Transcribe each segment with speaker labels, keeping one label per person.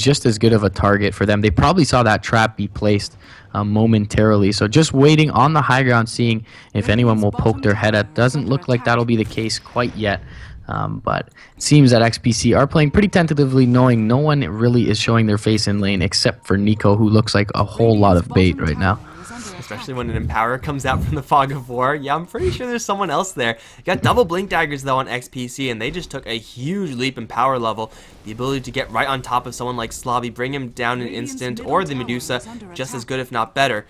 Speaker 1: just as good of a target for them. They probably saw that trap be placed momentarily. So just waiting on the high ground, seeing if anyone will poke their head at. Doesn't look like that'll be the case quite yet. But it seems that XPC are playing pretty tentatively, knowing no one really is showing their face in lane except for Nico, who looks like a whole lot of bait right now.
Speaker 2: Especially when an Empower comes out from the fog of war. Yeah, I'm pretty sure there's someone else there. You got double blink daggers though on XPC, and they just took a huge leap in power level. The ability to get right on top of someone like Slavy, bring him down in an instant, or the Medusa, just as good if not better.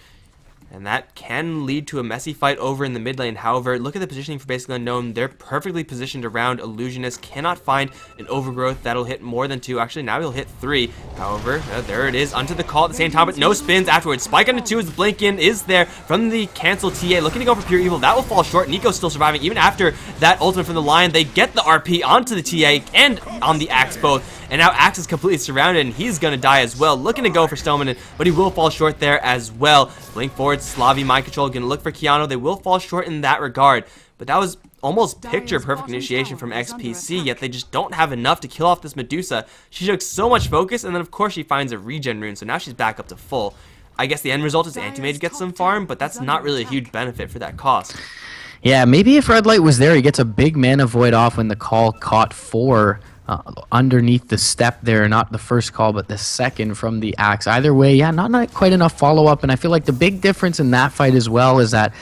Speaker 2: And that can lead to a messy fight over in the mid lane. However, look at the positioning for Basically Unknown. They're perfectly positioned around Illusionist. Cannot find an Overgrowth that'll hit more than 2. Actually, now he'll hit 3. However, there it is. Onto the call at the same time, but no spins afterwards. Spike onto 2 as the blink in is there from the cancel TA. Looking to go for Pure Evil. That will fall short. Nico's still surviving. Even after that ultimate from the Lion, they get the RP onto the TA and on the Axe both. And now Axe is completely surrounded, and he's going to die as well. Looking to go for Stoneman, but he will fall short there as well. Blink forward, Slavy, Mind Control, going to look for Keanu. They will fall short in that regard. But that was almost picture-perfect initiation from XPC, yet they just don't have enough to kill off this Medusa. She took so much focus, and then of course she finds a regen rune, so now she's back up to full. I guess the end result is Anti-Mage gets some farm, but that's not really a huge benefit for that cost.
Speaker 1: Yeah, maybe if Red Light was there, he gets a big mana void off when the call caught 4 underneath the step there, not the first call but the second from the Axe. Either way, yeah, not quite enough follow-up, and I feel like the big difference in that fight as well is that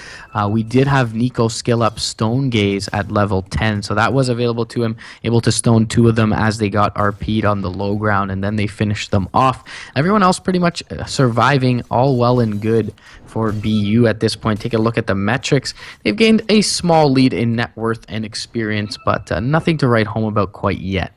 Speaker 1: we did have Nico skill up Stone Gaze at level 10, so that was available to him, able to stone 2 of them as they got RP'd on the low ground, and then they finished them off. Everyone else pretty much surviving, all well and good for BU at this point. Take a look at the metrics. They've gained a small lead in net worth and experience, but nothing to write home about quite yet.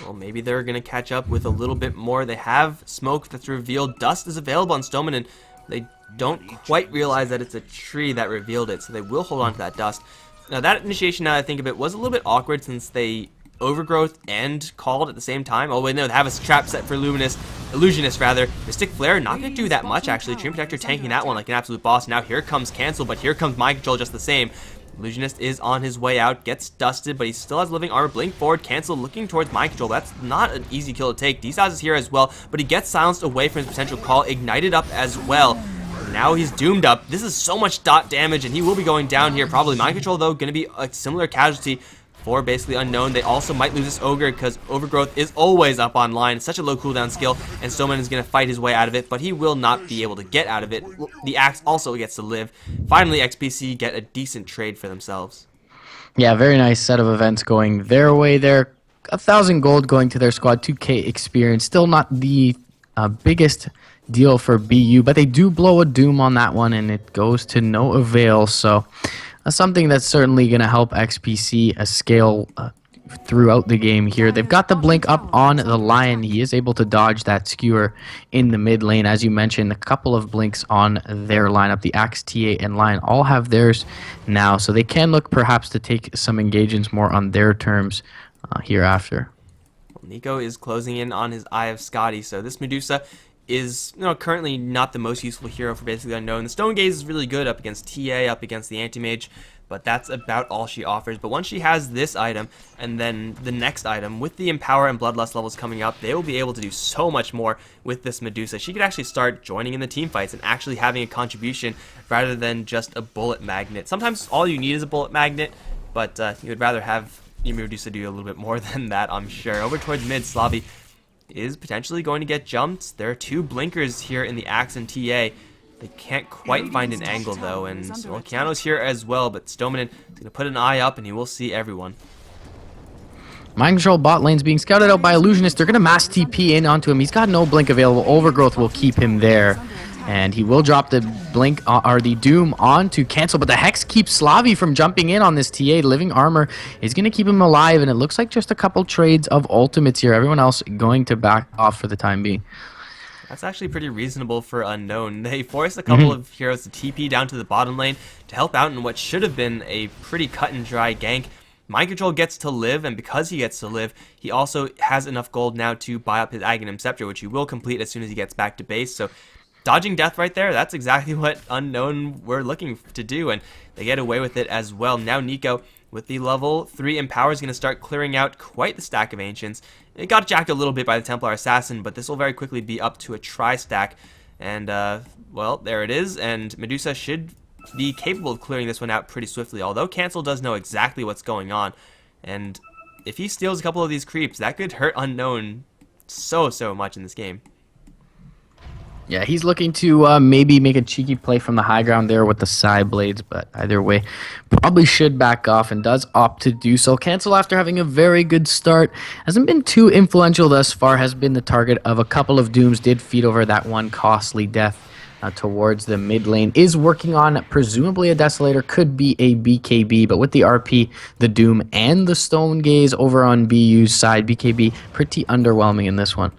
Speaker 2: Well, maybe they're going to catch up with a little bit more. They have smoke that's revealed. Dust is available on Stoneman, and they don't quite realize that it's a tree that revealed it, so they will hold on to that dust. Now, that initiation, now that I think of it, was a little bit awkward since they Overgrowth and called at the same time. Oh, wait, no, they have a trap set for Illusionist, rather. Mystic Flare, not going to do that much, actually. Dream Protector tanking that one like an absolute boss. Now here comes Cancel, but here comes Mind Control just the same. Illusionist is on his way out, gets dusted, but he still has living armor. Blink forward, Cancel looking towards Mind Control. That's not an easy kill to take. D-Size is here as well, but he gets silenced away from his potential call. Ignited up as well. Now he's doomed up. This is so much dot damage, and he will be going down here. Probably Mind Control, though, going to be a similar casualty for Basically Unknown. They also might lose this Ogre because Overgrowth is always up online. It's such a low cooldown skill, and Stoneman is going to fight his way out of it, but he will not be able to get out of it. The Axe also gets to live. Finally, XPC get a decent trade for themselves.
Speaker 1: Yeah, very nice set of events going their way there. 1,000 gold going to their squad, 2K experience. Still not the biggest deal for BU, but they do blow a Doom on that one, and it goes to no avail, so something that's certainly going to help XPC scale throughout the game here. They've got the blink up on the Lion. He is able to dodge that skewer in the mid lane. As you mentioned, a couple of blinks on their lineup. The Axe, TA, and Lion all have theirs now, so they can look perhaps to take some engagements more on their terms hereafter.
Speaker 2: Well, Nico is closing in on his Eye of Scotty, so this Medusa is currently not the most useful hero for Basically Unknown. The Stone Gaze is really good up against TA, up against the Anti-Mage, but that's about all she offers. But once she has this item, and then the next item, with the Empower and Bloodlust levels coming up, they will be able to do so much more with this Medusa. She could actually start joining in the team fights and actually having a contribution rather than just a bullet magnet. Sometimes all you need is a bullet magnet, but you would rather have your Medusa do a little bit more than that, I'm sure. Over towards mid, Slavy is potentially going to get jumped. There are 2 blinkers here in the Axe and TA. They can't quite find an angle, though, and well, Keanu's here as well, but Stoneman is going to put an eye up, and he will see everyone.
Speaker 1: Mind Control bot lane's being scouted out by Illusionist. They're going to mass TP in onto him. He's got no blink available. Overgrowth will keep him there, and he will drop the blink or the Doom onto Cancel, but the Hex keeps Slavy from jumping in on this TA. Living armor is going to keep him alive, and it looks like just a couple trades of ultimates here. Everyone else going to back off for the time being.
Speaker 2: That's actually pretty reasonable for Unknown. They forced a couple of heroes to TP down to the bottom lane to help out in what should have been a pretty cut and dry gank. Mind Control gets to live, and because he gets to live, he also has enough gold now to buy up his Aghanim Scepter, which he will complete as soon as he gets back to base. So dodging death right there, that's exactly what Unknown were looking to do, and they get away with it as well. Now Nico, with the level 3 Empower, is going to start clearing out quite the stack of Ancients, It got jacked a little bit by the Templar Assassin, but this will very quickly be up to a tri-stack. And, well, there it is, and Medusa should be capable of clearing this one out pretty swiftly, although Cancel does know exactly what's going on. And if he steals a couple of these creeps, that could hurt Unknown so much in this game.
Speaker 1: Yeah, he's looking to maybe make a cheeky play from the high ground there with the side blades, but either way, probably should back off and does opt to do so. Cancel, after having a very good start, hasn't been too influential thus far, has been the target of a couple of dooms, did feed over that one costly death towards the mid lane. Is working on presumably a Desolator, could be a BKB, but with the RP, the Doom, and the Stone Gaze over on BU's side, BKB pretty underwhelming in this one.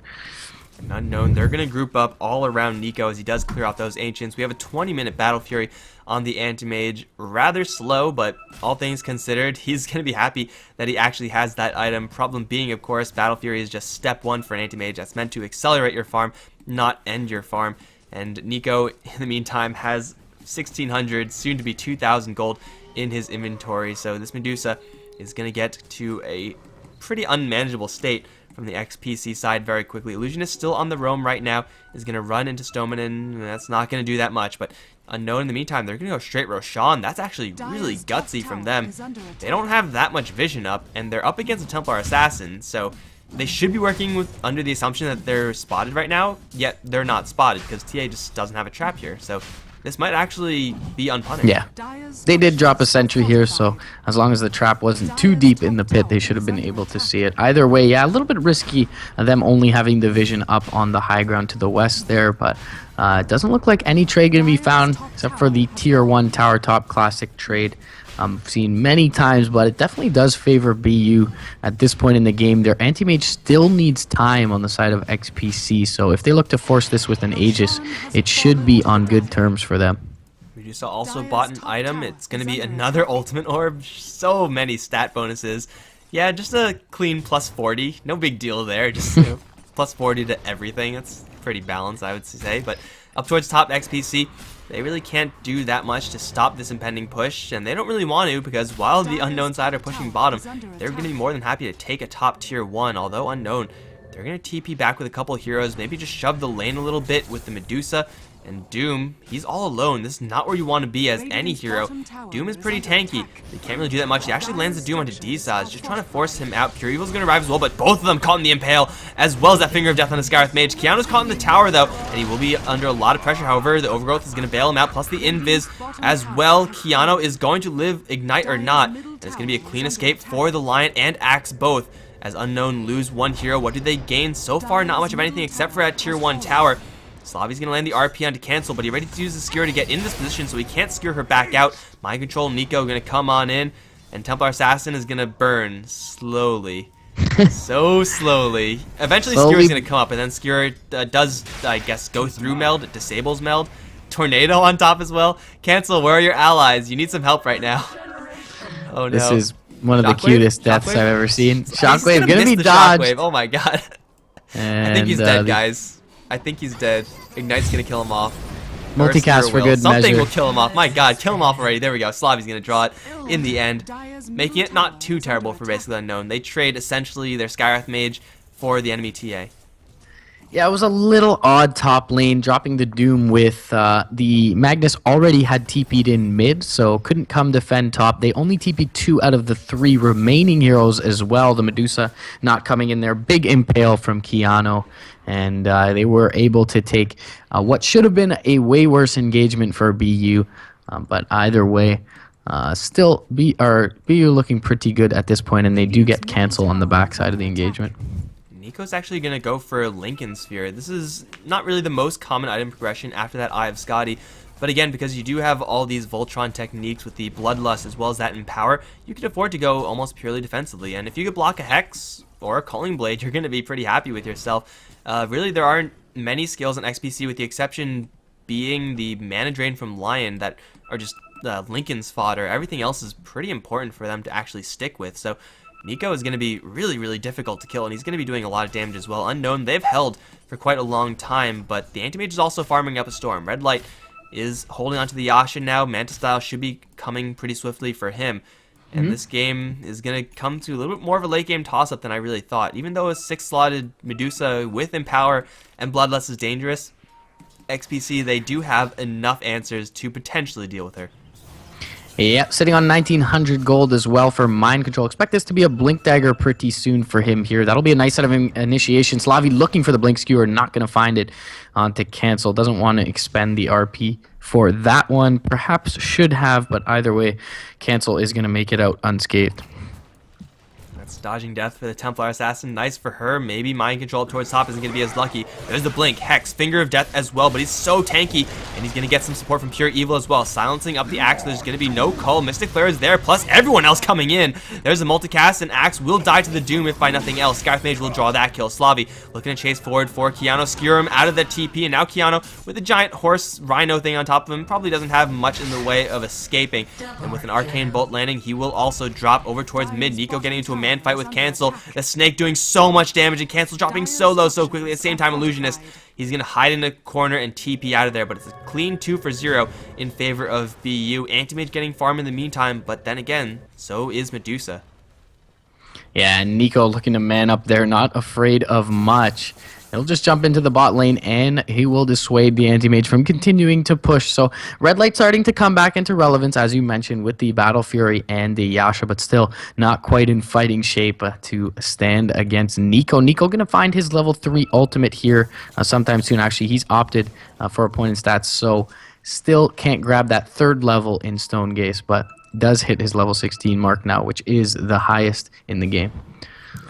Speaker 2: Unknown, they're going to group up all around Nico as he does clear out those Ancients. We have a 20-minute Battle Fury on the Anti-Mage. Rather slow, but all things considered, he's going to be happy that he actually has that item. Problem being, of course, Battle Fury is just step one for an Anti-Mage. That's meant to accelerate your farm, not end your farm. And Nico, in the meantime, has 1,600, soon to be 2,000 gold in his inventory. So this Medusa is going to get to a pretty unmanageable state from the XPC side very quickly. Illusionist still on the roam right now, is going to run into Stoneman. That's not going to do that much, but Unknown in the meantime, they're going to go straight Roshan. That's actually really gutsy from them. They don't have that much vision up, and they're up against a Templar Assassin, so they should be working under the assumption that they're spotted right now, yet they're not spotted because TA just doesn't have a trap here. So this might actually be unpunished.
Speaker 1: Yeah, they did drop a sentry here, so as long as the trap wasn't too deep in the pit, they should have been able to see it. Either way, yeah, a little bit risky, them only having the vision up on the high ground to the west there, but it doesn't look like any trade going to be found except for the tier 1 tower top classic trade. Seen many times, but it definitely does favor BU at this point in the game. Their anti-mage still needs time on the side of XPC, so if they look to force this with an Aegis, it should be on good terms for them.
Speaker 2: Medusa also bought an item. It's going to be another ultimate orb. So many stat bonuses. Yeah, just a clean plus 40. No big deal there. Just plus 40 to everything. It's pretty balanced, I would say. But up towards top XPC, they really can't do that much to stop this impending push, and they don't really want to because while the Unknown side are pushing bottom, they're going to be more than happy to take a top tier 1, although Unknown, they're going to TP back with a couple heroes, maybe just shove the lane a little bit with the Medusa. And Doom, he's all alone. This is not where you want to be as any hero. Doom is pretty tanky. They can't really do that much. He actually lands the Doom onto D-Saz, just trying to force him out. Pure Evil's going to arrive as well, but both of them caught in the Impale, as well as that Finger of Death on the Skywrath Mage. Keanu's caught in the tower, though, and he will be under a lot of pressure. However, the Overgrowth is going to bail him out, plus the Invis as well. Keanu is going to live, Ignite or not, and it's going to be a clean escape for the Lion and Axe both. As Unknown lose one hero, what do they gain? So far, not much of anything except for that tier 1 tower. Slavy's going to land the RP onto Cancel, but he's ready to use the Skewer to get in this position so he can't skewer her back out. Mind Control, Nico going to come on in, and Templar Assassin is going to burn slowly. So slowly. Eventually Skewer's going to come up, and then Skewer does, I guess, go through meld. It disables meld. Tornado on top as well. Cancel, where are your allies? You need some help right now. Oh no.
Speaker 1: This is one of the cutest deaths I've ever seen. Shockwave
Speaker 2: going
Speaker 1: to be dodged.
Speaker 2: Shockwave. Oh my god.
Speaker 1: And,
Speaker 2: I think he's dead, guys. I think he's dead. Ignite's gonna kill him off.
Speaker 1: Multicast for good
Speaker 2: Something
Speaker 1: measure.
Speaker 2: will kill him off. My god, kill him off already. There we go. Slavy's gonna draw it in the end, making it not too terrible for basically Unknown. They trade essentially their Skywrath Mage for the enemy TA.
Speaker 1: Yeah, it was a little odd top lane, dropping the Doom with the Magnus already had TP'd in mid, so couldn't come defend top. They only TP'd 2 out of the 3 remaining heroes as well. The Medusa not coming in there. Big Impale from Keanu, and they were able to take what should have been a way worse engagement for BU, but either way, still BU looking pretty good at this point, and they do get cancel on the backside of the engagement.
Speaker 2: Nico's actually going to go for Lincoln Sphere. This is not really the most common item progression after that Eye of Scotty, but again, because you do have all these Voltron techniques with the Bloodlust as well as that Empower, you can afford to go almost purely defensively, and if you could block a Hex or a Culling Blade, you're going to be pretty happy with yourself. Really, there aren't many skills in XPC with the exception being the Mana Drain from Lion that are just Lincoln's fodder. Everything else is pretty important for them to actually stick with, so Nico is going to be really, really difficult to kill, and he's going to be doing a lot of damage as well. Unknown, they've held for quite a long time, but the Anti-Mage is also farming up a Storm. Red Light is holding onto the Yasha now. Manta Style should be coming pretty swiftly for him. And this game is going to come to a little bit more of a late game toss-up than I really thought. Even though a 6-slotted Medusa with Empower and Bloodlust is dangerous, XPC, they do have enough answers to potentially deal with her.
Speaker 1: Yep, sitting on 1900 gold as well for Mind Control. Expect this to be a Blink Dagger pretty soon for him here. That'll be a nice set of initiation. Slavi looking for the Blink Skewer, not going to find it to cancel. Doesn't want to expend the RP for that one. Perhaps should have, but either way, cancel is going to make it out unscathed.
Speaker 2: That's dodging death for the Templar Assassin. Nice for her. Maybe Mind Control up towards top isn't going to be as lucky. There's the Blink. Hex. Finger of Death as well, but he's so tanky, and he's going to get some support from Pure Evil as well. Silencing up the Axe. There's going to be no Cull. Mystic Flare is there, plus everyone else coming in. There's a multicast, and Axe will die to the Doom if by nothing else. Scarf Mage will draw that kill. Slavi looking to chase forward for Keanu. Skewer him out of the TP, and now Keanu with a giant horse rhino thing on top of him probably doesn't have much in the way of escaping. And with an Arcane Bolt landing, he will also drop over towards mid. Nico getting into a man fight with Cancel. The Snake doing so much damage, and Cancel dropping so low so quickly. At the same time, Illusionist, he's going to hide in a corner and TP out of there, but it's a clean 2 for 0 in favor of BU. Anti-Mage getting farm in the meantime, but then again, so is Medusa.
Speaker 1: Yeah, and Nico looking to man up there, not afraid of much. He'll just jump into the bot lane, and he will dissuade the anti-mage from continuing to push. So Red Light starting to come back into relevance, as you mentioned, with the Battle Fury and the Yasha, but still not quite in fighting shape to stand against Nico. Nico going to find his level 3 ultimate here sometime soon. Actually, he's opted for opponent stats, so still can't grab that 3rd level in Stone Gaze, but does hit his level 16 mark now, which is the highest in the game.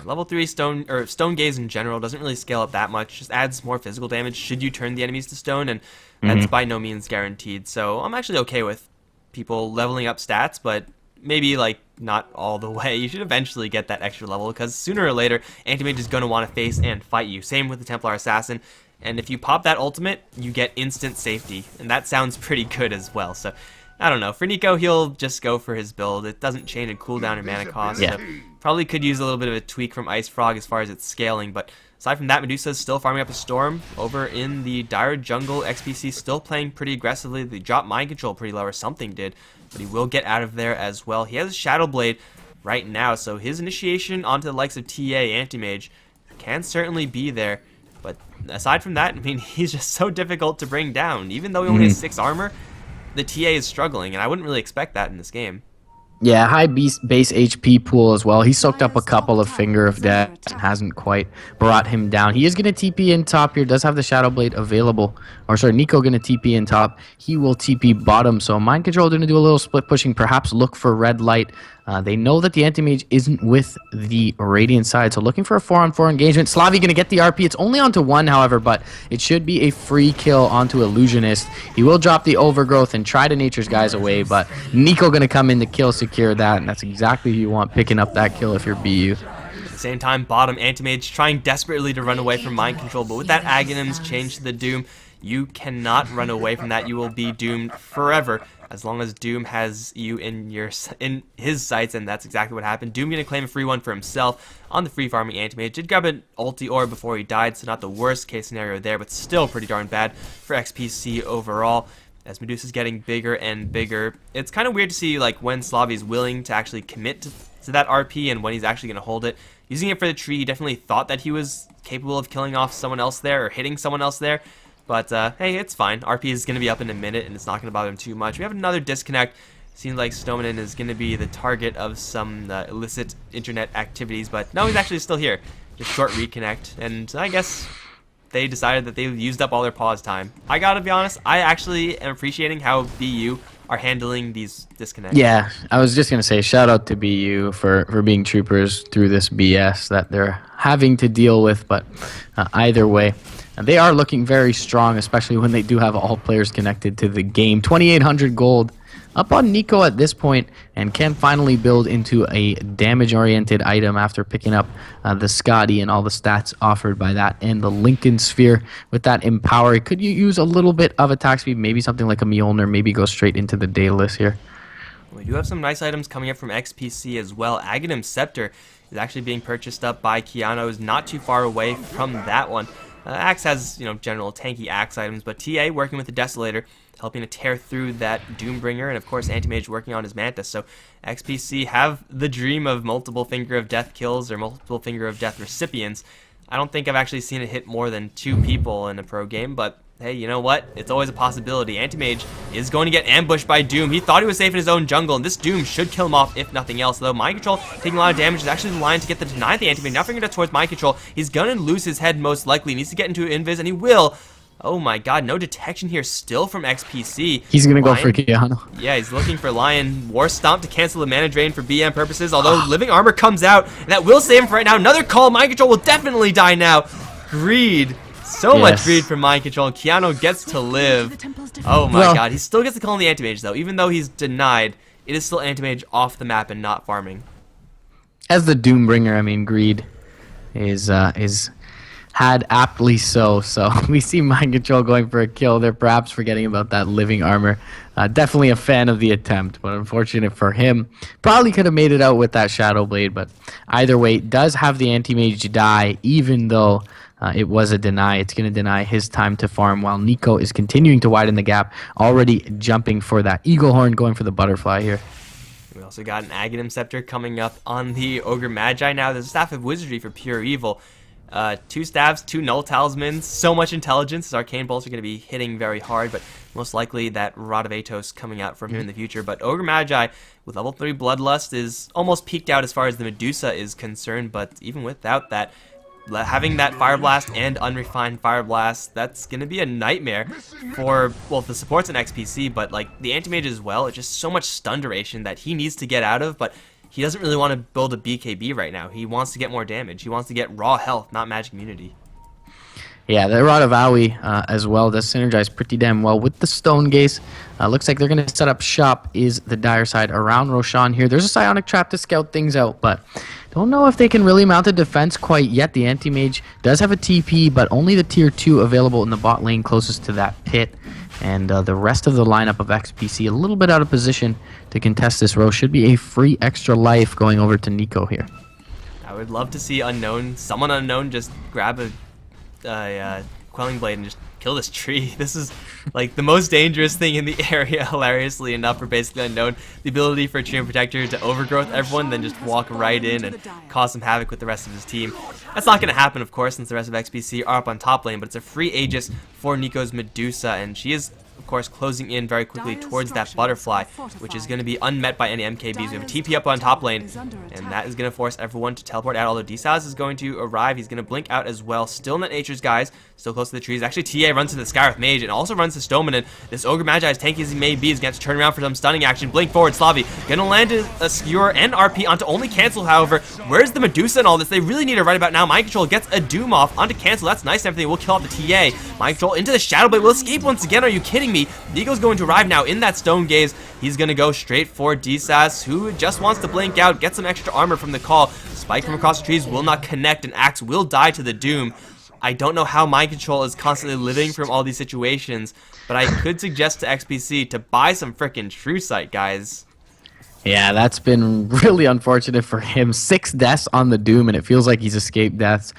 Speaker 2: Level 3 Stone Gaze in general doesn't really scale up that much. Just adds more physical damage should you turn the enemies to stone, and that's by no means guaranteed. So I'm actually okay with people leveling up stats, but maybe like not all the way. You should eventually get that extra level, because sooner or later, Anti-Mage is going to want to face and fight you. Same with the Templar Assassin. And if you pop that ultimate, you get instant safety, and that sounds pretty good as well. So I don't know. For Nico, he'll just go for his build. It doesn't change in cooldown or mana cost.
Speaker 1: Yeah.
Speaker 2: So probably could use a little bit of a tweak from Ice Frog as far as its scaling. But aside from that, Medusa's still farming up a Storm. Over in the Dire Jungle, XPC still playing pretty aggressively. They dropped Mind Control pretty low, or something did. But he will get out of there as well. He has a Shadow Blade right now, so his initiation onto the likes of TA, Anti-Mage, can certainly be there. But aside from that, I mean, he's just so difficult to bring down. Even though he only has 6 armor, the TA is struggling, and I wouldn't really expect that in this game.
Speaker 1: Yeah, high base HP pool as well. He soaked up a couple of Finger of Death and hasn't quite brought him down. He is going to TP in top here. Does have the Shadow Blade available. Or sorry, Nico going to TP in top. He will TP bottom. So Mind Control going to do a little split pushing. Perhaps look for Red Light. They know that the Anti-Mage isn't with the Radiant side, so looking for a 4-on-4 engagement. Slavi going to get the RP. It's only onto 1, however, but it should be a free kill onto Illusionist. He will drop the Overgrowth and try to Nature's Guys away, but Nico going to come in to kill secure that, and that's exactly who you want picking up that kill if you're BU.
Speaker 2: At the same time, bottom, Anti-Mage trying desperately to run away from Mind Control, but with that Aghanim's change to the Doom, you cannot run away from that. You will be doomed forever as long as Doom has you in his sights, and that's exactly what happened. Doom gonna claim a free one for himself on the free farming Anti-Mage. Did grab an ulti orb before he died, so not the worst case scenario there, but still pretty darn bad for XPC overall. As Medusa's getting bigger and bigger, it's kind of weird to see like when Slavi's willing to actually commit to that RP and when he's actually gonna hold it. Using it for the tree, he definitely thought that he was capable of killing off someone else there or hitting someone else there. But, hey, it's fine. RP is going to be up in a minute, and it's not going to bother him too much. We have another disconnect. Seems like Snowman is going to be the target of some illicit internet activities, but no, he's actually still here. Just short reconnect, and I guess they decided that they used up all their pause time. I gotta be honest, I actually am appreciating how BU are handling these disconnects.
Speaker 1: Yeah, I was just going to say shout out to BU for being troopers through this BS that they're having to deal with, but either way, they are looking very strong, especially when they do have all players connected to the game. 2,800 gold up on Nico at this point, and can finally build into a damage-oriented item after picking up the Scotty and all the stats offered by that, and the Lincoln Sphere with that Empower. Could you use a little bit of attack speed, maybe something like a Mjolnir, maybe go straight into the Daedalus here?
Speaker 2: We do have some nice items coming up from XPC as well. Aghanim's Scepter is actually being purchased up by Keanu. Is not too far away from that one. Axe has, general tanky Axe items, but TA working with the Desolator, helping to tear through that Doombringer, and of course Anti-Mage working on his Mantis. So XPC have the dream of multiple Finger of Death kills or multiple Finger of Death recipients. I don't think I've actually seen it hit more than 2 people in a pro game, but hey, you know what? It's always a possibility. Anti-Mage is going to get ambushed by Doom. He thought he was safe in his own jungle, and this Doom should kill him off if nothing else. Though Mind Control taking a lot of damage is actually the line to get the deny the Anti-Mage. Now Finger Death towards Mind Control. He's gonna lose his head most likely. He needs to get into Invis, and he will. Oh my god, no detection here still from XPC.
Speaker 1: He's gonna go for Keanu.
Speaker 2: Yeah, he's looking for Lion. War Stomp to cancel the mana drain for BM purposes, although Living Armor comes out, and that will save him for right now. Another call, Mind Control will definitely die now. Greed. So much greed from Mind Control. Keanu gets to live. Oh my god, he still gets to call on the Anti-Mage though. Even though he's denied, it is still Anti-Mage off the map and not farming.
Speaker 1: As the Doombringer, I mean, greed is had aptly so. So we see Mind Control going for a kill. They're perhaps forgetting about that Living Armor. Definitely a fan of the attempt, but unfortunate for him. Probably could have made it out with that Shadow Blade, but either way, does have the Anti-Mage die, even though it was a deny. It's going to deny his time to farm, while Nico is continuing to widen the gap, already jumping for that Eagle Horn, going for the Butterfly here.
Speaker 2: We also got an Aghanim Scepter coming up on the Ogre Magi now. There's a Staff of Wizardry for Pure Evil. 2 staves, 2 null talismans, so much intelligence. His arcane bolts are going to be hitting very hard, but most likely that Rod of Atos coming out from him in the future. But Ogre Magi with level 3 Bloodlust is almost peaked out as far as the Medusa is concerned, but even without that, having that Fire Blast and Unrefined Fire Blast, that's going to be a nightmare for, well, the supports in XPC, but like the Anti-Mage as well. It's just so much stun duration that he needs to get out of, but he doesn't really want to build a BKB right now. He wants to get more damage. He wants to get raw health, not magic immunity.
Speaker 1: Yeah, the Rod of Aoi as well does synergize pretty damn well with the Stone Gaze. Looks like they're going to set up shop is the dire side around Roshan here. There's a Psionic Trap to scout things out, but don't know if they can really mount a defense quite yet. The Anti-Mage does have a TP, but only the tier 2 available in the bot lane closest to that pit. And the rest of the lineup of XPC a little bit out of position to contest this row. Should be a free extra life going over to Nico here.
Speaker 2: I would love to see someone unknown just grab a Quelling Blade and just kill this tree. This is like the most dangerous thing in the area, hilariously enough, for basically Unknown. The ability for Treant Protector to overgrowth everyone, then just walk right in and cause some havoc with the rest of his team. That's not going to happen, of course, since the rest of XPC are up on top lane, but it's a free Aegis for Nico's Medusa, and she is, of course, closing in very quickly towards that Butterfly, which is going to be unmet by any MKBs. We have a TP up on top lane, and that is going to force everyone to teleport out, although D-Silas is going to arrive. He's going to blink out as well. Still Net Nature's guys, still close to the trees. Actually, TA runs to the Skywrath Mage and also runs to Stoneman. This Ogre Magi, as tanky as he may be, is going to turn around for some stunning action. Blink forward, Slavi. Going to land a Skewer and RP onto only Cancel, however. Where's the Medusa and all this? They really need it right about now. Mind Control gets a Doom off onto Cancel. That's nice and everything. We'll kill off the TA. Mind Control into the Shadow Blade. Will escape once again. Are you kidding me? Nico's going to arrive now in that Stone Gaze. He's going to go straight for D-Sas, who just wants to blink out, get some extra armor from the call. Spike from across the trees will not connect, and Axe will die to the Doom. I don't know how Mind Control is constantly living from all these situations, but I could suggest to XPC to buy some frickin' True Sight, guys.
Speaker 1: Yeah, that's been really unfortunate for him. 6 deaths on the Doom, and it feels like he's escaped deaths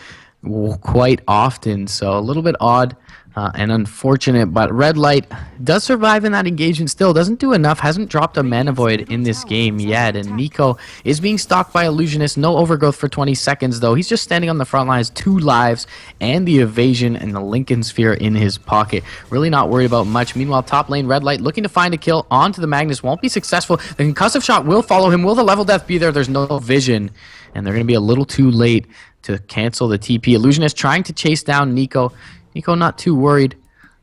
Speaker 1: quite often, so a little bit odd and unfortunate, but Red Light does survive in that engagement still. Doesn't do enough, hasn't dropped a Mana Void in this game yet, and Nico is being stalked by Illusionist. No overgrowth for 20 seconds, though. He's just standing on the front lines, 2 lives, and the evasion and the Lincoln Sphere in his pocket. Really not worried about much. Meanwhile, top lane, Red Light looking to find a kill onto the Magnus. Won't be successful. The concussive shot will follow him. Will the level death be there? There's no vision, and they're going to be a little too late to cancel the TP. Illusionist trying to chase down Nico. Nico not too worried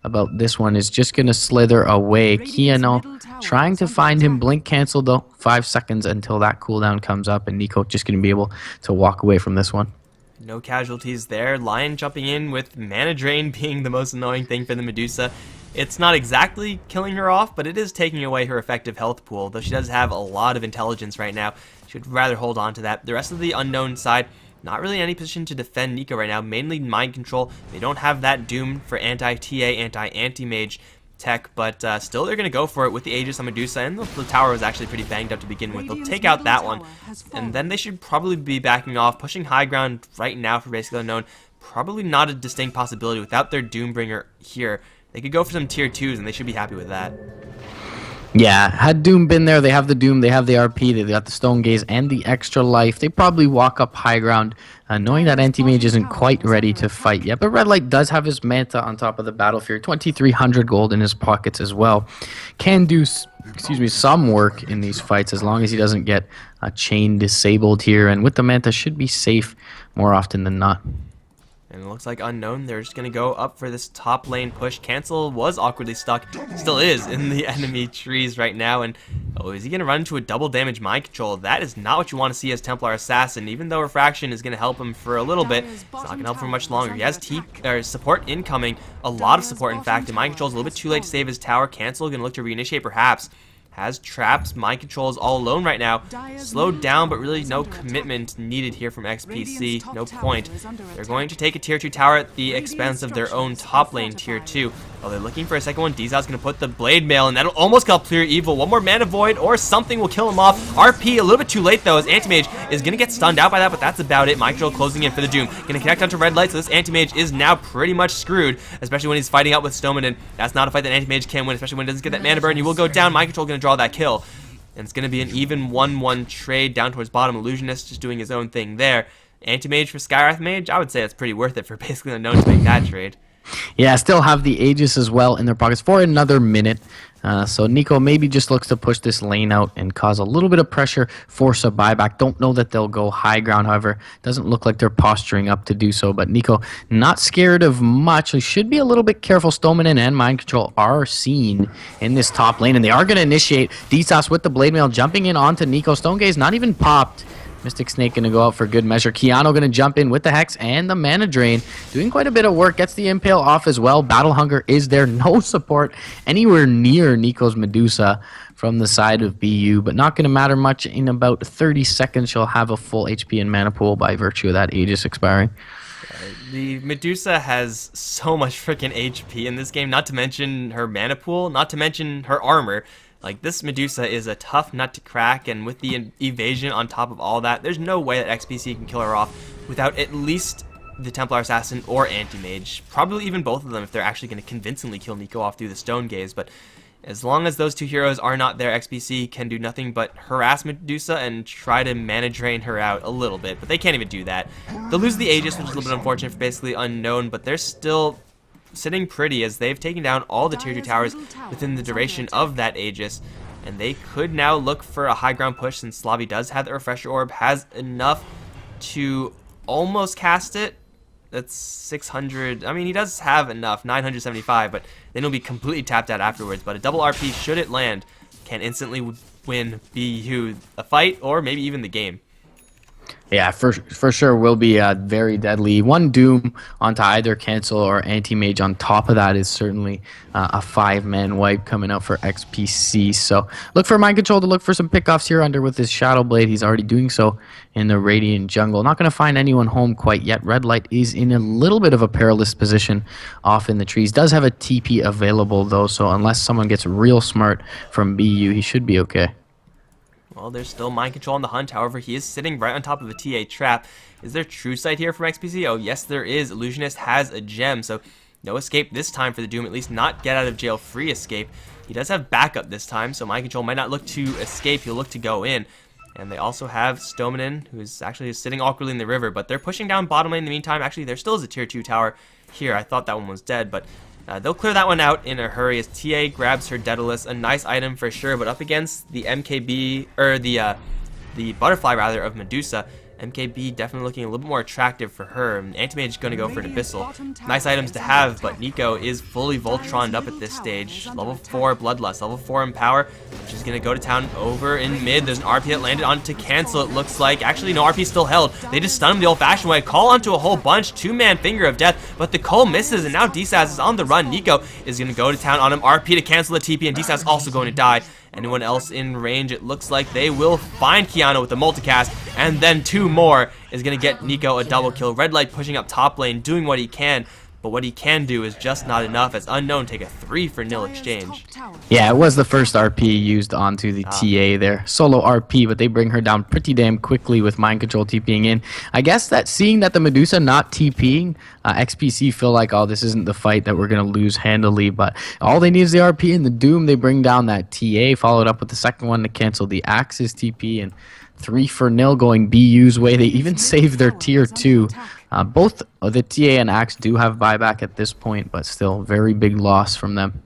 Speaker 1: about this one, is just going to slither away. Keanu trying to find him. Blink canceled though. 5 seconds until that cooldown comes up, and Nico just going to be able to walk away from this one.
Speaker 2: No casualties there. Lion jumping in with Mana Drain being the most annoying thing for the Medusa. It's not exactly killing her off, but it is taking away her effective health pool, though she does have a lot of intelligence right now. She would rather hold on to that. The rest of the Unknown side, not really in any position to defend Nico right now, mainly Mind Control. They don't have that Doom for anti-TA, anti-Anti-Mage tech, but still they're going to go for it with the Aegis on Medusa, and the tower was actually pretty banged up to begin with. They'll take out that one, and then they should probably be backing off, pushing high ground right now for basically Unknown. probably not a distinct possibility without their Doombringer here. They could go for some tier 2s, and they should be happy with that.
Speaker 1: Yeah, had Doom been there, they have the Doom, they have the RP, they got the Stone Gaze and the extra life. They probably walk up high ground, knowing that Anti-Mage isn't quite ready to fight yet. But Red Light does have his Manta on top of the battlefield, 2,300 gold in his pockets as well. Can do, some work in these fights as long as he doesn't get a chain disabled here. And with the Manta, should be safe more often than not.
Speaker 2: And it looks like Unknown, they're just going to go up for this top lane push. Cancel was awkwardly stuck, still is, in the enemy trees right now. And, oh, is he going to run into a double damage mind control? That is not what you want to see as Templar Assassin. Even though Refraction is going to help him for a little bit, it's not going to help for much longer. He has support incoming, a lot of support, in fact. And mind control is a little bit too late to save his tower. Cancel going to look to reinitiate perhaps. Has traps, mind control is all alone right now. Slowed down, but really no commitment needed here from XPC. No point. They're going to take a tier 2 tower at the expense of their own top lane tier 2. Oh, they're looking for a second one. Dizal's going to put the Blade Mail, and that'll almost kill Clear Evil. One more Mana Void or something will kill him off. RP a little bit too late, though, as Anti-Mage is going to get stunned out by that, but that's about it. Mind control closing in for the Doom. Going to connect onto Red Light, so this Anti-Mage is now pretty much screwed, especially when he's fighting out with Stoneman. That's not a fight that Anti-Mage can win, especially when he doesn't get that Mana Burn. He will go down. Mind control going to draw that kill. And it's going to be an even 1-1 trade down towards bottom. Illusionist just doing his own thing there. Anti-Mage for Skywrath Mage, I would say it's pretty worth it for basically Unknown to make that trade.
Speaker 1: Yeah, still have the Aegis as well in their pockets for another minute. So Nico maybe just looks to push this lane out and cause a little bit of pressure, force a buyback. Don't know that they'll go high ground, however. Doesn't look like they're posturing up to do so. But Nico not scared of much. He should be a little bit careful. Stoneman and Mind Control are seen in this top lane, and they are going to initiate. Dsas with the Blade Mail jumping in onto Nico. Stonegaze not even popped. Mystic Snake going to go out for good measure. Keanu going to jump in with the Hex and the Mana Drain. Doing quite a bit of work. Gets the Impale off as well. Battle Hunger is there. No support anywhere near Nico's Medusa from the side of BU. But not going to matter much. In about 30 seconds, she'll have a full HP and Mana Pool by virtue of that Aegis expiring.
Speaker 2: The Medusa has so much freaking HP in this game. Not to mention her Mana Pool. Not to mention her armor. Like, this Medusa is a tough nut to crack, and with the evasion on top of all that, there's no way that XPC can kill her off without at least the Templar Assassin or Anti-Mage. Probably even both of them if they're actually going to convincingly kill Nico off through the Stone Gaze, but as long as those two heroes are not there, XPC can do nothing but harass Medusa and try to mana drain her out a little bit, but they can't even do that. They'll lose the Aegis, which is a little bit unfortunate for basically Unknown, but they're still sitting pretty as they've taken down all the tier 2 towers within the duration of that Aegis, and they could now look for a high ground push since Slavi does have the Refresher Orb, has enough to almost cast it. That's 600. I mean, he does have enough, 975, but then he'll be completely tapped out afterwards. But a double RP, should it land, can instantly win BU a fight or maybe even the game.
Speaker 1: Yeah, for sure will be very deadly. One Doom onto either Cancel or Anti-Mage on top of that is certainly a 5-man wipe coming out for XPC. So look for Mind Control to look for some pickoffs here under with his Shadow Blade. He's already doing so in the Radiant Jungle. Not going to find anyone home quite yet. Red Light is in a little bit of a perilous position off in the trees. Does have a TP available though, so unless someone gets real smart from BU, he should be okay.
Speaker 2: Well, there's still Mind Control on the hunt. However, he is sitting right on top of a TA trap. Is there True Sight here from XPC? Oh, yes, there is. Illusionist has a gem, so no escape this time for the Doom. At least not get out of jail free escape. He does have backup this time, so Mind Control might not look to escape. He'll look to go in. And they also have Stoneman, who is actually sitting awkwardly in the river, but they're pushing down bottom lane in the meantime. Actually, there still is a tier 2 tower here. I thought that one was dead, but they'll clear that one out in a hurry as TA grabs her Daedalus, a nice item for sure, but up against the MKB, or the Butterfly rather, of Medusa, MKB definitely looking a little bit more attractive for her. Anti-Mage is going to go for an Abyssal. Nice items to have, but Nico is fully Voltroned up at this stage. Level 4 Bloodlust, level 4 Empower, which is going to go to town over in mid. There's an RP that landed onto Cancel, it looks like. Actually, no, RP still held. They just stun him the old-fashioned way. Call onto a whole bunch. 2-man Finger of Death, but the Cole misses, and now Dsas is on the run. Nico is going to go to town on him. RP to cancel the TP, and Dsas also going to die. Anyone else in range, it looks like they will find Keanu with the multicast, and then 2 more is going to get Nico a double kill. Red Light pushing up top lane, doing what he can, but what he can do is just not enough as Unknown take a 3-for-0 exchange.
Speaker 1: Yeah, it was the first RP used onto the TA there. Solo RP, but they bring her down pretty damn quickly with Mind Control TPing in. I guess that seeing that the Medusa not TPing, XPC feel like, oh, this isn't the fight that we're going to lose handily, but all they need is the RP and the Doom. They bring down that TA, followed up with the second one to cancel the Axis TP, and 3-for-0 going BU's way. They even saved their tier 2. Both the TA and Axe do have buyback at this point, but still very big loss from them.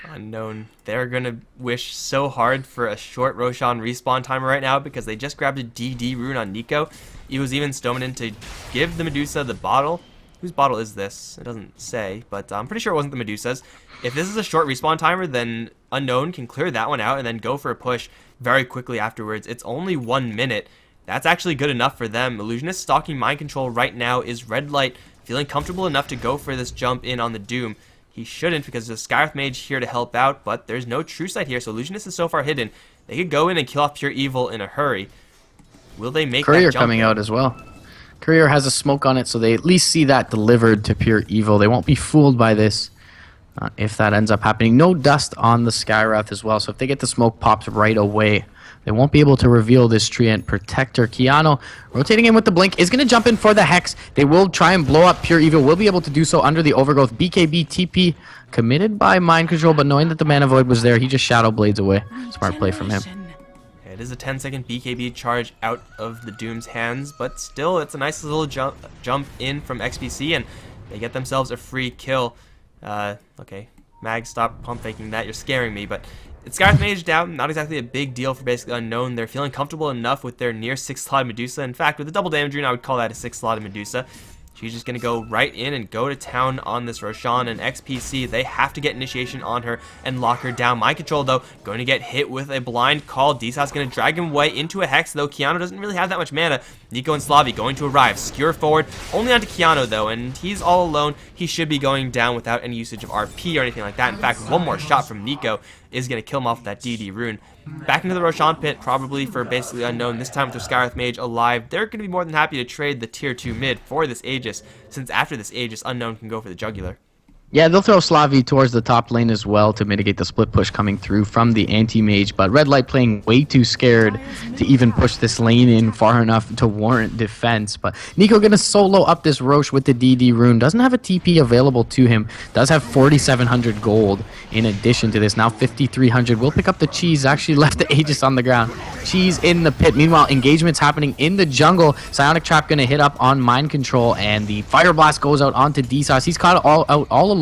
Speaker 2: Unknown. They're going to wish so hard for a short Roshan respawn timer right now because they just grabbed a DD rune on Nico. He was even stoning in to give the Medusa the bottle. Whose bottle is this? It doesn't say, but I'm pretty sure it wasn't the Medusa's. If this is a short respawn timer, then Unknown can clear that one out and then go for a push very quickly afterwards. It's only 1 minute. That's actually good enough for them. Illusionist stalking Mind Control right now. Is Red Light feeling comfortable enough to go for this jump in on the Doom? He shouldn't because there's a Skywrath Mage here to help out, but there's no True Sight here, so Illusionist is so far hidden. They could go in and kill off Pure Evil in a hurry. Will they make
Speaker 1: Courier
Speaker 2: that jump
Speaker 1: coming out as well. Courier has a smoke on it, so they at least see that delivered to Pure Evil. They won't be fooled by this if that ends up happening. No dust on the Skywrath as well, so if they get the smoke popped right away, they won't be able to reveal this Treant Protector. Kiano rotating in with the blink is going to jump in for the Hex. They will try and blow up Pure Evil. Will be able to do so under the Overgrowth. BKB TP committed by Mind Control, but knowing that the Mana Void was there, he just Shadow Blades away. Smart play from him.
Speaker 2: It is a 10-second BKB charge out of the Doom's hands, but still, it's a nice little jump in from XPC, and they get themselves a free kill. Okay, Mag, stop pump faking that. You're scaring me, but it's Skywrath Mage down. Not exactly a big deal for basically Unknown. They're feeling comfortable enough with their near 6-slotted Medusa. In fact, with the double damage rune, I would call that a 6-slotted Medusa. She's just going to go right in and go to town on this Roshan, and XPC, they have to get initiation on her and lock her down. Mind Control, though, going to get hit with a blind call. Dsauce going to drag him away into a Hex, though Kiano doesn't really have that much mana. Nico and Slavi going to arrive. Skewer forward, only onto Kiano, though, and he's all alone. He should be going down without any usage of RP or anything like that. In fact, one more shot from Nico is going to kill him off with that DD rune. Back into the Roshan pit, probably for basically Unknown, this time with their Skywrath Mage alive. They're going to be more than happy to trade the tier 2 mid for this Aegis, since after this Aegis, Unknown can go for the Jugular.
Speaker 1: Yeah, they'll throw Slavi towards the top lane as well to mitigate the split push coming through from the anti-mage, but Red Light playing way too scared to even push this lane in far enough to warrant defense. But Nico gonna solo up this Roche with the DD rune. Doesn't have a TP available to him. Does have 4,700 gold in addition to this. Now 5,300. Will pick up the cheese. Actually left the Aegis on the ground. Cheese in the pit. Meanwhile, engagement's happening in the jungle. Psionic Trap gonna hit up on Mind Control, and the Fire Blast goes out onto Dsauce. He's caught all alone.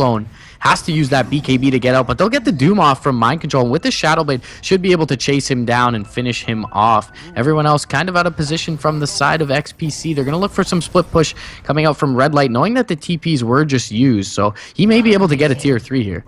Speaker 1: Has to use that BKB to get out, but they'll get the Doom off from Mind Control. With the Shadow Blade, should be able to chase him down and finish him off. Everyone else kind of out of position from the side of XPC. They're going to look for some split push coming out from Red Light, knowing that the TPs were just used, so he may be able to get a tier 3 here.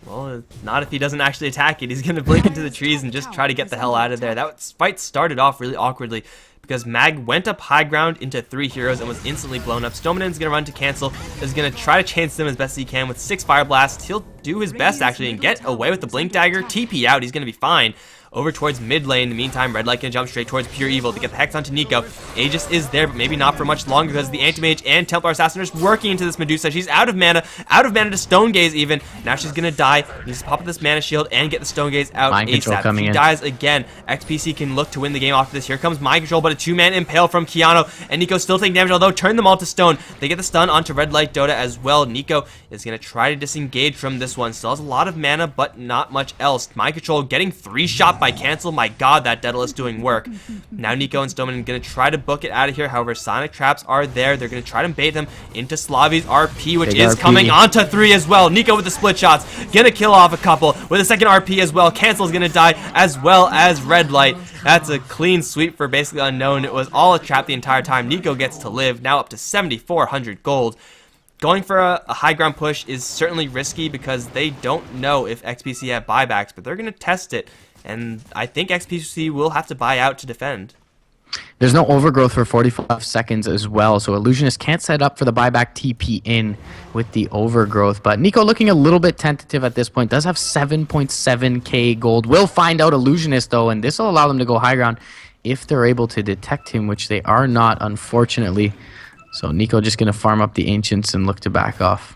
Speaker 2: Well, not if he doesn't actually attack it. He's going to blink into the trees and just try to get the hell out of there. That fight started off really awkwardly because Mag went up high ground into 3 heroes and was instantly blown up. Stoneman's going to run to cancel. Is going to try to chase them as best he can with 6 Fire Blasts. He'll do his best actually and get away with the Blink Dagger. TP out. He's going to be fine. Over towards mid lane. In the meantime, Red Light can jump straight towards Pure Evil to get the Hex onto Nico. Aegis is there, but maybe not for much longer because the Anti-Mage and Templar Assassin are just working into this Medusa. She's out of mana to Stone Gaze even. Now she's going to die. Needs to pop up this Mana Shield and get the Stone Gaze out ASAP. She dies again. XPC can look to win the game off of this. Here comes Mind Control, but a 2-man Impale from Kiano. And Nico still taking damage, although turn them all to stone. They get the stun onto Red Light Dota as well. Nico is going to try to disengage from this one. Still has a lot of mana, but not much else. Mind Control getting 3-shot by cancel. My god, that Daedalus doing work. Now Nico and Stoneman are going to try to book it out of here. However, Sonic Traps are there. They're going to try to bait them into Slavi's RP, which is coming onto 3 as well. Nico with the split shots. Going to kill off a couple with a second RP as well. Cancel is going to die as well as Red Light. That's a clean sweep for basically Unknown. It was all a trap the entire time. Nico gets to live. Now up to 7,400 gold. Going for a high ground push is certainly risky because they don't know if XPC have buybacks, but they're going to test it. And I think XPC will have to buy out to defend.
Speaker 1: There's no overgrowth for 45 seconds as well, so Illusionist can't set up for the buyback TP in with the overgrowth. But Nico looking a little bit tentative at this point. Does have 7.7k gold. Will find out Illusionist, though, and this will allow them to go high ground if they're able to detect him, which they are not, unfortunately. So Nico just going to farm up the Ancients and look to back off.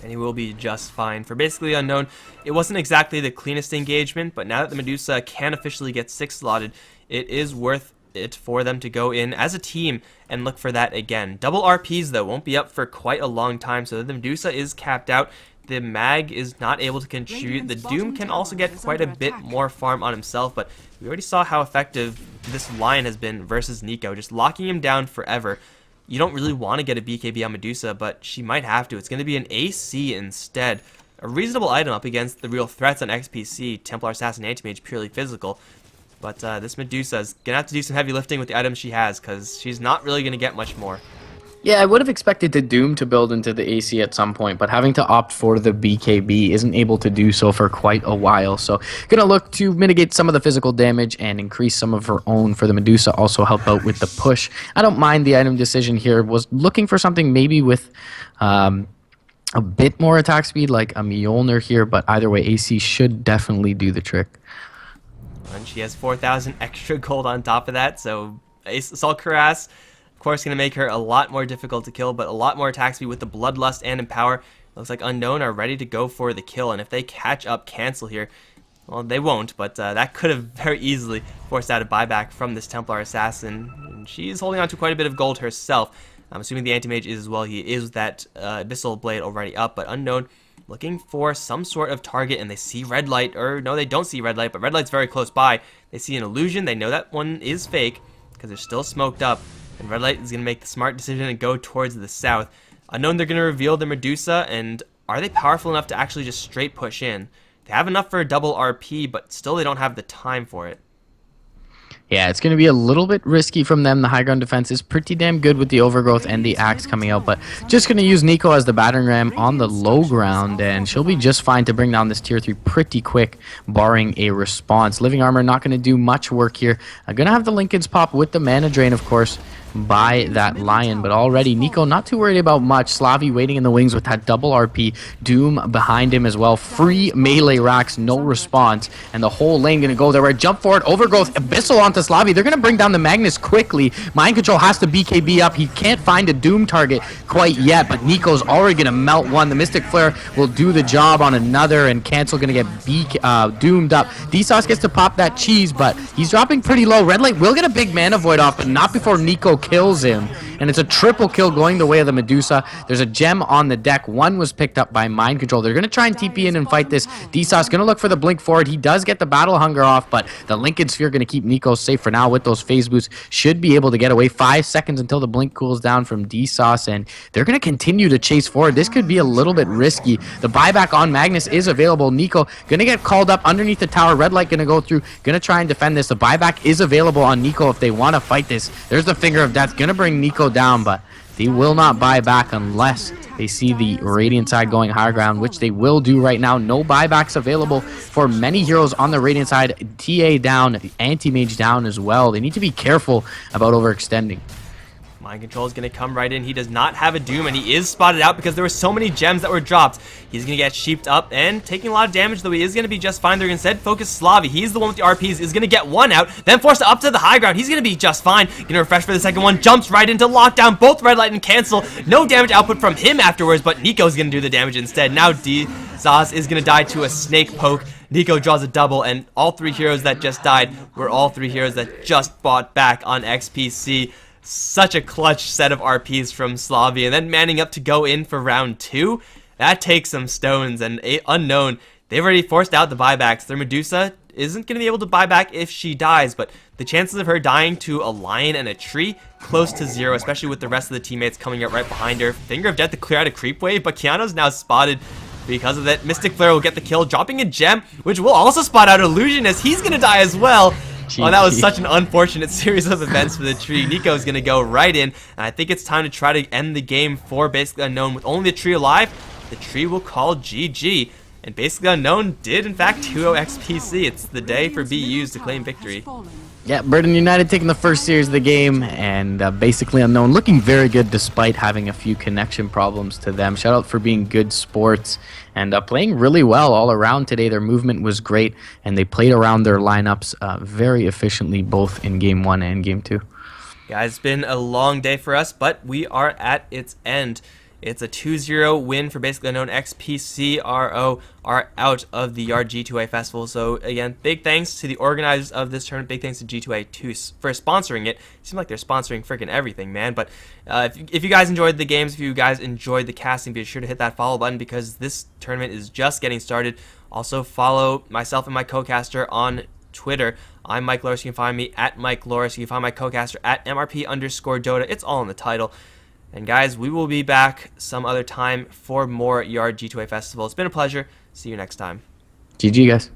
Speaker 2: And he will be just fine. For basically Unknown, it wasn't exactly the cleanest engagement, but now that the Medusa can officially get 6 slotted, it is worth it for them to go in as a team and look for that again. Double RPs, though, won't be up for quite a long time, so the Medusa is capped out. The Mag is not able to contribute. The Doom can also get quite a bit more farm on himself, but we already saw how effective this Lion has been versus Nico, just locking him down forever. You don't really want to get a BKB on Medusa, but she might have to. It's going to be an AC instead. A reasonable item up against the real threats on XPC, Templar Assassin, Anti-Mage, purely physical. But this Medusa is going to have to do some heavy lifting with the items she has, because she's not really going to get much more.
Speaker 1: Yeah, I would have expected the Doom to build into the AC at some point, but having to opt for the BKB isn't able to do so for quite a while. So gonna look to mitigate some of the physical damage and increase some of her own for the Medusa, also help out with the push. I don't mind the item decision here. Was looking for something maybe with a bit more attack speed like a Mjolnir here, but either way, AC should definitely do the trick.
Speaker 2: And she has 4,000 extra gold on top of that, so Assault Cuirass, of course, going to make her a lot more difficult to kill, but a lot more attack speed with the Bloodlust and Empower. Looks like Unknown are ready to go for the kill, and if they catch up Cancel here, well, they won't, but that could have very easily forced out a buyback from this Templar Assassin. And she's holding on to quite a bit of gold herself. I'm assuming the Anti-Mage is as well. He is with that Abyssal Blade already up, but Unknown looking for some sort of target, and they see red light, or no, they don't see red light, but red light's very close by. They see an illusion. They know that one is fake because they're still smoked up. And Red Light is going to make the smart decision and go towards the south. Unknown, they're going to reveal the Medusa, and are they powerful enough to actually just straight push in? They have enough for a double RP, but still they don't have the time for it.
Speaker 1: Yeah, it's going to be a little bit risky from them. The high ground defense is pretty damn good with the Overgrowth and the Axe coming out, but just going to use Nico as the battering ram on the low ground, and she'll be just fine to bring down this tier 3 pretty quick, barring a response. Living Armor not going to do much work here. Going to have the Lincolns pop with the mana drain, of course, by that Lion, but already Nico not too worried about much. Slavi waiting in the wings with that double RP, Doom behind him as well, free melee racks, no response, and the whole lane gonna go there. Right, jump forward, Overgrowth, Abyssal onto Slavi. They're gonna bring down the Magnus quickly. Mind Control has to BKB up. He can't find a Doom target quite yet, but Nico's already gonna melt one. The Mystic Flare will do the job on another, and Cancel gonna get doomed up. D-Sauce gets to pop that cheese, but he's dropping pretty low. Red Light will get a big mana void off, but not before Nico kills him, and it's a triple kill going the way of the Medusa. There's a gem on the deck. One was picked up by Mind Control. They're going to try and TP in and fight this. D-Sauce going to look for the blink forward. He does get the battle hunger off, but the Lincoln Sphere going to keep Nico safe for now with those phase boosts. Should be able to get away. 5 seconds until the blink cools down from D-Sauce, and they're going to continue to chase forward. This could be a little bit risky. The buyback on Magnus is available. Nico going to get called up underneath the tower. Red Light going to go through. Going to try and defend this. The buyback is available on Nico if they want to fight this. There's the Finger of Death. Going to bring Nico down, but they will not buy back unless they see the Radiant side going higher ground, which they will do right now. No buybacks available for many heroes on the Radiant side. TA down, Anti-Mage down as well. They need to be careful about overextending.
Speaker 2: Mind Control is going to come right in. He does not have a Doom, and he is spotted out because there were so many gems that were dropped. He's going to get sheeped up and taking a lot of damage, though he is going to be just fine. They're going to instead focus Slavi. He's the one with the RPs, is going to get one out, then forced up to the high ground. He's going to be just fine. Going to refresh for the second one. Jumps right into lockdown. Both Red Light and Cancel. No damage output from him afterwards, but Nico's going to do the damage instead. Now D-Sauce is going to die to a snake poke. Nico draws a double, and all 3 heroes that just died were all 3 heroes that just bought back on XPC. Such a clutch set of RPs from Slavi, and then manning up to go in for round 2. That takes some stones, and Unknown, they've already forced out the buybacks. Their Medusa isn't going to be able to buy back if she dies, but the chances of her dying to a lion and a tree, close to 0, especially with the rest of the teammates coming up right behind her. Finger of Death to clear out a creep wave, but Keanu's now spotted because of that. Mystic Flare will get the kill, dropping a gem, which will also spot out Illusionist. He's going to die as well. Oh, that was such an unfortunate series of events for the tree. Nico's going to go right in, and I think it's time to try to end the game for Basically Unknown. With only the tree alive, the tree will call GG. And Basically Unknown did, in fact, 2-0 XPC. It's the day for BUs to claim victory.
Speaker 1: Yeah, Burden United taking the first series of the game, and Basically Unknown looking very good despite having a few connection problems to them. Shout out for being good sports and playing really well all around today. Their movement was great, and they played around their lineups very efficiently both in Game 1 and Game 2.
Speaker 2: Guys, it's been a long day for us, but we are at its end. It's a 2-0 win for basically unknown. XPC.ro are out of the Yard G2A Festival. So again, big thanks to the organizers of this tournament. Big thanks to G2A for sponsoring it. It seems like they're sponsoring freaking everything, man. But if you guys enjoyed the games, if you guys enjoyed the casting, be sure to hit that follow button because this tournament is just getting started. Also follow myself and my co-caster on Twitter. I'm Mikelorus. You can find me at Mikelorus. You can find my co-caster at MRP_Dota. It's all in the title. And guys, we will be back some other time for more Yard G2A Festival. It's been a pleasure. See you next time.
Speaker 1: GG, guys.